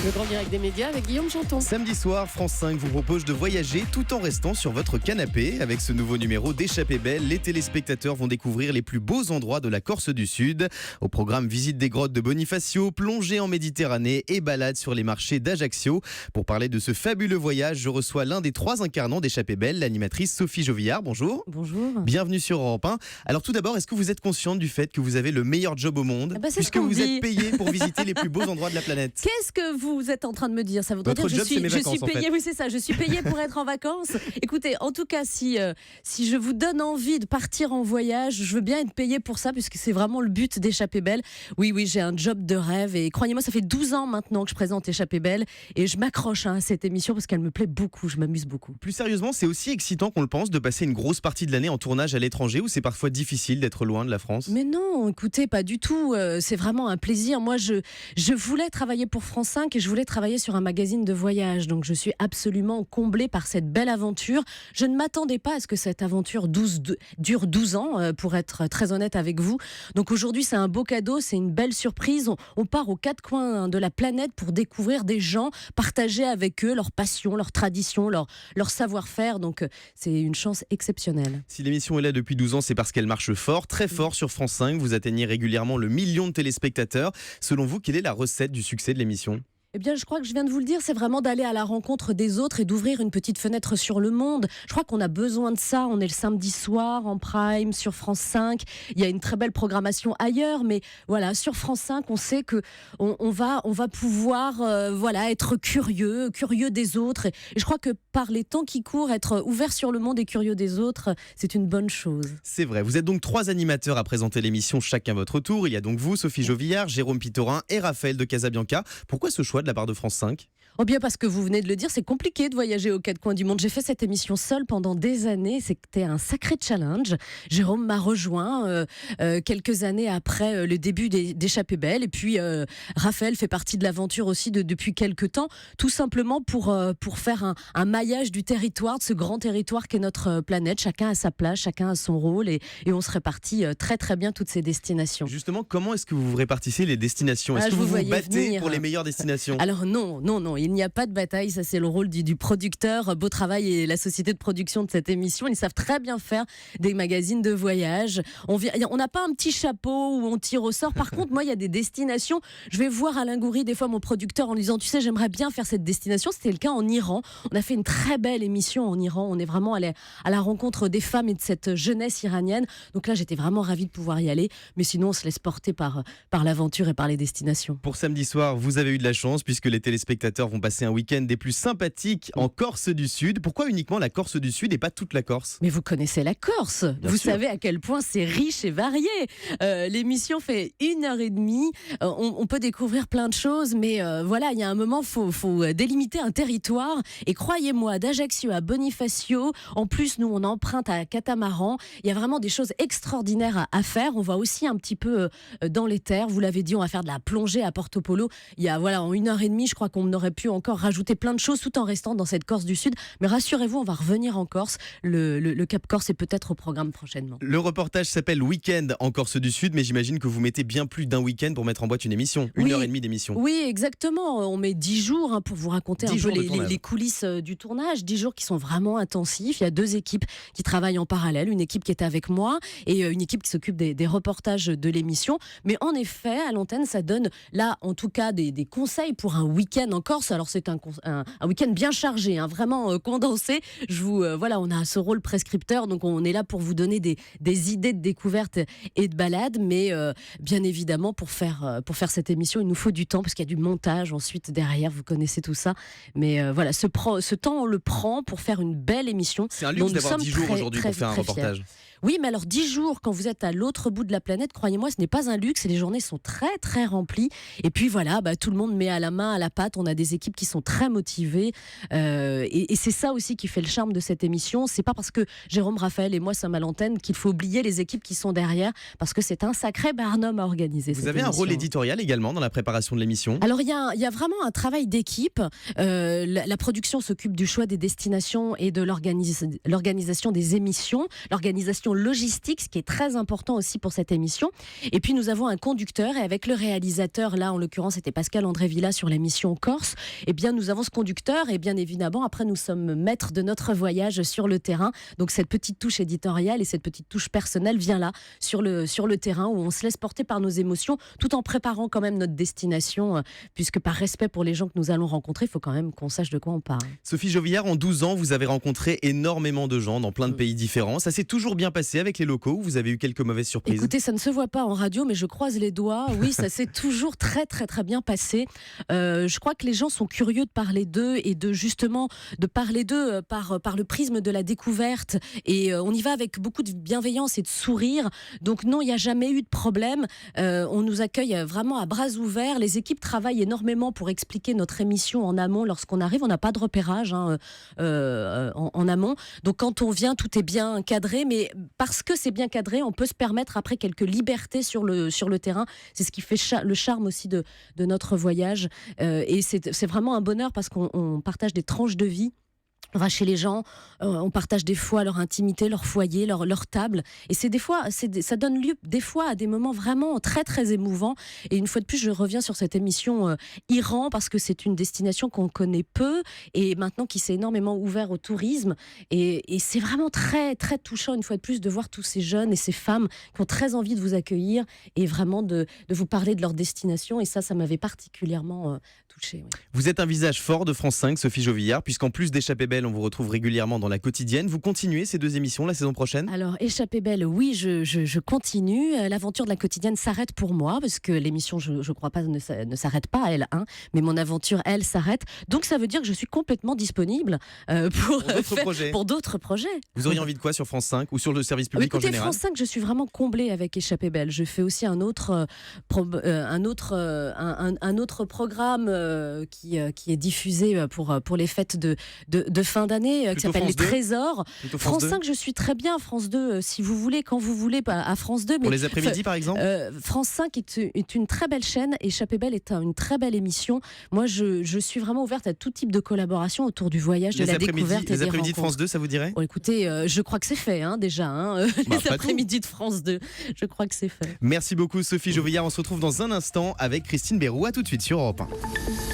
Le grand direct des médias avec Guillaume Janton. Samedi soir, France 5 vous propose de voyager tout en restant sur votre canapé. Avec ce nouveau numéro d'Échappée belle, les téléspectateurs vont découvrir les plus beaux endroits de la Corse du Sud. Au programme, visite des grottes de Bonifacio, plongée en Méditerranée et balade sur les marchés d'Ajaccio. Pour parler de ce fabuleux voyage, je reçois l'un des 3 incarnants d'Échappée belle, l'animatrice Sophie Jovillard. Bonjour. Bonjour. Bienvenue sur Europe 1. Alors tout d'abord, est-ce que vous êtes consciente du fait que vous avez le meilleur job au monde, puisque vous êtes payé pour visiter les plus beaux endroits de la planète? Qu'est-ce que vous êtes en train de me dire? Ça voudrait Votre dire que job, c'est mes vacances, je suis payée. en fait. Oui, c'est ça. Je suis payée pour être en vacances. Écoutez, en tout cas, si je vous donne envie de partir en voyage, je veux bien être payée pour ça, puisque c'est vraiment le but d'Échappée belle. Oui, j'ai un job de rêve et croyez-moi, ça fait 12 ans maintenant que je présente Échappée belle et je m'accroche à cette émission parce qu'elle me plaît beaucoup. Je m'amuse beaucoup. Plus sérieusement, c'est aussi excitant qu'on le pense de passer une grosse partie de l'année en tournage à l'étranger, où c'est parfois difficile d'être loin de la France. Mais non, écoutez, pas du tout. C'est vraiment un plaisir. Moi, je voulais travailler pour France 5 et je voulais travailler sur un magazine de voyage. Donc, je suis absolument comblée par cette belle aventure. Je ne m'attendais pas à ce que cette aventure dure 12 ans, pour être très honnête avec vous. Donc, aujourd'hui, c'est un beau cadeau, c'est une belle surprise. On part aux 4 coins de la planète pour découvrir des gens, partager avec eux leurs passions, leurs traditions, leur savoir-faire. Donc, c'est une chance exceptionnelle. Si l'émission est là depuis 12 ans, c'est parce qu'elle marche fort, très fort sur France 5. Vous atteignez régulièrement le 1 million de téléspectateurs. Selon vous, quelle est la recette du succès de l'émission ? Eh bien, je crois que je viens de vous le dire, c'est vraiment d'aller à la rencontre des autres et d'ouvrir une petite fenêtre sur le monde. Je crois qu'on a besoin de ça. On est le samedi soir en prime sur France 5. Il y a une très belle programmation ailleurs, mais voilà, sur France 5, on sait que on va pouvoir être curieux des autres. Et je crois que par les temps qui courent, être ouvert sur le monde et curieux des autres, c'est une bonne chose. C'est vrai. Vous êtes donc 3 animateurs à présenter l'émission, chacun votre tour. Il y a donc vous, Sophie Jovillard, Jérôme Pitorin et Raphaël de Casabianca. Pourquoi ce choix de la part de France 5? Oh bien parce que vous venez de le dire, c'est compliqué de voyager aux 4 coins du monde. J'ai fait cette émission seule pendant des années, c'était un sacré challenge. Jérôme m'a rejoint quelques années après le début d'Échappée belle, et puis Raphaël fait partie de l'aventure aussi depuis quelques temps, tout simplement pour faire un maillage du territoire, de ce grand territoire qu'est notre planète. Chacun a sa place, chacun a son rôle, et on se répartit très très bien toutes ces destinations. Justement, comment est-ce que vous répartissez les destinations? Est-ce que vous vous battez pour les meilleures destinations? Alors non, il n'y a pas de bataille, ça c'est le rôle du producteur. Beau Travail et la société de production de cette émission, ils savent très bien faire des magazines de voyage. On n'a pas un petit chapeau où on tire au sort. Par contre, moi, il y a des destinations. Je vais voir Alain Goury, des fois mon producteur, en lui disant, tu sais, j'aimerais bien faire cette destination. C'était le cas en Iran. On a fait une très belle émission en Iran. On est vraiment allé à la rencontre des femmes et de cette jeunesse iranienne. Donc là, j'étais vraiment ravie de pouvoir y aller. Mais sinon, on se laisse porter par l'aventure et par les destinations. Pour samedi soir, vous avez eu de la chance puisque les téléspectateurs vont passer un week-end des plus sympathiques en Corse du Sud. Pourquoi uniquement la Corse du Sud et pas toute la Corse? Mais vous connaissez la Corse, vous savez à quel point c'est riche et varié. L'émission fait 1h30, on peut découvrir plein de choses, mais il y a un moment, faut délimiter un territoire. Et croyez-moi, d'Ajaccio à Bonifacio, en plus nous on emprunte à catamaran, il y a vraiment des choses extraordinaires à faire. On va aussi un petit peu dans les terres, vous l'avez dit, on va faire de la plongée à Porto Polo. Il y a en 1h30, je crois qu'on aurait pu encore rajouter plein de choses tout en restant dans cette Corse du Sud. Mais rassurez-vous, on va revenir en Corse. Le Cap Corse est peut-être au programme prochainement. Le reportage s'appelle Week-end en Corse du Sud, mais j'imagine que vous mettez bien plus d'un week-end pour mettre en boîte une émission. 1h30 d'émission. Oui, exactement. On met 10 jours pour vous raconter un peu les coulisses du tournage. 10 jours qui sont vraiment intensifs. Il y a 2 équipes qui travaillent en parallèle. Une équipe qui est avec moi et une équipe qui s'occupe des reportages de l'émission. Mais en effet, à l'antenne, ça donne là, en tout cas, des conseils pour un week-end en Corse. Alors c'est un week-end bien chargé, vraiment condensé. On a ce rôle prescripteur, donc on est là pour vous donner des idées de découverte et de balade, mais bien évidemment pour faire cette émission, il nous faut du temps parce qu'il y a du montage ensuite derrière. Vous connaissez tout ça, mais ce temps on le prend pour faire une belle émission. C'est un luxe d'avoir 10 jours aujourd'hui pour faire un reportage. Fiers. Oui, mais alors 10 jours, quand vous êtes à l'autre bout de la planète, croyez-moi, ce n'est pas un luxe et les journées sont très très remplies. Et puis tout le monde met à la main, à la pâte. On a des équipes qui sont très motivées et c'est ça aussi qui fait le charme de cette émission. C'est pas parce que Jérôme, Raphaël et moi sommes à l'antenne qu'il faut oublier les équipes qui sont derrière, parce que c'est un sacré barnum à organiser. Vous avez un rôle éditorial également dans la préparation de l'émission? Alors il y a vraiment un travail d'équipe. La production s'occupe du choix des destinations et de l'organisation des émissions, l'organisation dimension logistique, ce qui est très important aussi pour cette émission. Et puis nous avons un conducteur, et avec le réalisateur, là en l'occurrence c'était Pascal André Villa sur l'émission Corse, et bien nous avons ce conducteur, et bien évidemment après nous sommes maîtres de notre voyage sur le terrain. Donc cette petite touche éditoriale et cette petite touche personnelle vient là, sur le terrain, où on se laisse porter par nos émotions, tout en préparant quand même notre destination, puisque par respect pour les gens que nous allons rencontrer, il faut quand même qu'on sache de quoi on parle. Sophie Jovillard, en 12 ans, vous avez rencontré énormément de gens dans plein de pays différents. Ça s'est toujours bien passé avec les locaux ou vous avez eu quelques mauvaises surprises? Écoutez, ça ne se voit pas en radio, mais je croise les doigts. Oui, ça s'est toujours très très très bien passé. Je crois que les gens sont curieux de parler d'eux et de parler d'eux par le prisme de la découverte. Et on y va avec beaucoup de bienveillance et de sourire. Donc non, il n'y a jamais eu de problème. On nous accueille vraiment à bras ouverts. Les équipes travaillent énormément pour expliquer notre émission en amont lorsqu'on arrive. On n'a pas de repérage en amont. Donc quand on vient, tout est bien cadré. Mais parce que c'est bien cadré, on peut se permettre après quelques libertés sur le terrain. C'est ce qui fait le charme aussi de notre voyage. Et c'est vraiment un bonheur parce qu'on partage des tranches de vie. On va chez les gens, on partage des fois leur intimité, leur foyer, leur table. Et ça donne lieu des fois à des moments vraiment très très émouvants. Et une fois de plus, je reviens sur cette émission Iran parce que c'est une destination qu'on connaît peu et maintenant qui s'est énormément ouvert au tourisme. Et c'est vraiment très très touchant une fois de plus de voir tous ces jeunes et ces femmes qui ont très envie de vous accueillir et vraiment de vous parler de leur destination. Et ça m'avait particulièrement touchée. Oui. Vous êtes un visage fort de France 5, Sophie Jovillard, puisqu'en plus d'Échappée Belle, on vous retrouve régulièrement dans La Quotidienne. Vous continuez ces deux émissions la saison prochaine? Alors, Échappée Belle, oui, je continue. L'aventure de La Quotidienne s'arrête pour moi, parce que l'émission, je crois pas, ne s'arrête pas, elle, mais mon aventure, elle, s'arrête. Donc, ça veut dire que je suis complètement disponible pour d'autres projets. Vous auriez envie de quoi sur France 5 ou sur le service public en général? France 5, je suis vraiment comblée avec Échappée Belle. Je fais aussi un autre programme qui est diffusé pour les fêtes de fin d'année, qui s'appelle Les Trésors. France 5, je suis très bien. France 2, si vous voulez, quand vous voulez, à France 2. Pour les après-midi, par exemple France 5 est une très belle chaîne et Échappée Belle est une très belle émission. Moi, je suis vraiment ouverte à tout type de collaboration autour du voyage, de la découverte et des rencontres. Les après-midi de France 2, ça vous dirait? Bon, écoutez, je crois que c'est fait, déjà. Les après-midi de France 2, je crois que c'est fait. Merci beaucoup, Sophie Jovillard. On se retrouve dans un instant avec Christine Béroux. À tout de suite sur Europe 1.